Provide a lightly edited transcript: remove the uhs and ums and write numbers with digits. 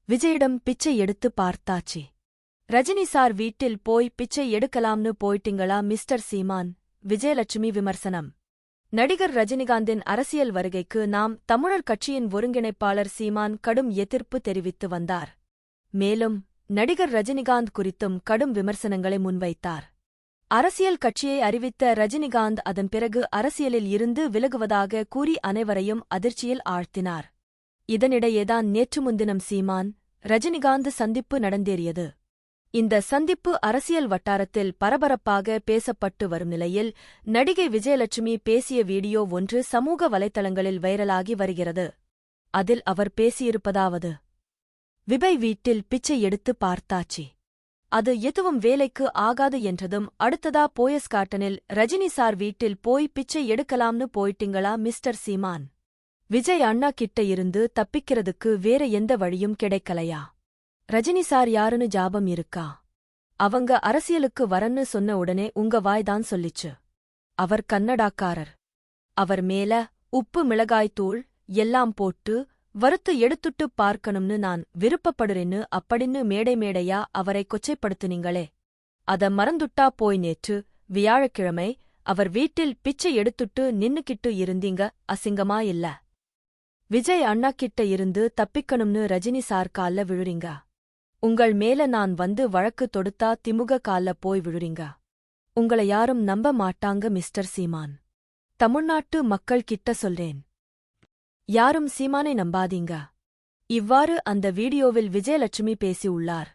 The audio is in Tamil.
விஜயிடம் பிச்சை எடுத்து பார்த்தாச்சு. ரஜினி சார் வீட்டில் போய் பிச்சை எடுக்கலாம்னு போயிட்டீங்களா மிஸ்டர் சீமான்? விஜயலட்சுமி விமர்சனம். நடிகர் ரஜினிகாந்தின் அரசியல் வருகைக்கு நாம் தமிழர் கட்சியின் ஒருங்கிணைப்பாளர் சீமான் கடும் எதிர்ப்பு தெரிவித்து வந்தார். மேலும் நடிகர் ரஜினிகாந்த் குறித்தும் கடும் விமர்சனங்களை முன்வைத்தார். அரசியல் கட்சியை அறிவித்த ரஜினிகாந்த் அதன் பிறகு அரசியலில் இருந்து விலகுவதாக கூறி அனைவரையும் அதிர்ச்சியில் ஆழ்த்தினார். இதனிடையேதான் நேற்று முன்தினம் சீமான் ரஜினிகாந்த் சந்திப்பு நடந்தேறியது. இந்த சந்திப்பு அரசியல் வட்டாரத்தில் பரபரப்பாக பேசப்பட்டு வரும் நிலையில் நடிகை விஜயலட்சுமி பேசிய வீடியோ ஒன்று சமூக வலைத்தளங்களில் வைரலாகி வருகிறது. அதில் அவர் பேசியிருப்பதாவது: விஜய் வீட்டில் பிச்சை எடுத்து பார்த்தாச்சு. அது எதுவும் வேலைக்கு ஆகாது என்றதும் அடுத்ததா போயஸ் கார்ட்டனில் ரஜினி சார் வீட்டில் போய் பிச்சை எடுக்கலாம்னு போயிட்டீங்களா மிஸ்டர் சீமான்? விஜய் அண்ணா கிட்ட இருந்து தப்பிக்கிறதுக்கு வேற எந்த வழியும் கிடைக்கலையா? ரஜினி சார் யாருன்னு ஜாபம் இருக்கா? அவங்க அரசியலுக்கு வரன்னு சொன்ன உடனே உங்க வாய்தான் சொல்லிச்சு. அவர் கன்னடாக்காரர். அவர் மேல உப்பு மிளகாய்த்தூள் எல்லாம் போட்டு வறுத்து எடுத்துட்டு பார்க்கணும்னு நான் விருப்பப்படுறேன்னு அப்படின்னு மேடை மேடையா அவரை கொச்சைப்படுத்துனீங்களே, அத மறந்துட்டா போய் நேற்று வியாழக்கிழமை அவர் வீட்டில் பிச்சை எடுத்துட்டு நின்னுக்கிட்டு இருந்தீங்க, அசிங்கமா இல்ல? விஜய் அண்ணா கிட்ட இருந்து தப்பிக்கணும்னு ரஜினி சார் கால்ல விழுறீங்க. உங்கள் மேல நான் வந்து வழக்கு தொடுத்தா திமுக கால்ல போய் விழுறீங்க. உங்கள யாரும் நம்ப மாட்டாங்க மிஸ்டர் சீமான். தமிழ்நாட்டு மக்கள் கிட்ட சொல்றேன், யாரும் சீமானை நம்பாதீங்க. இவ்வாறு அந்த வீடியோவில் விஜயலட்சுமி பேசியுள்ளார்.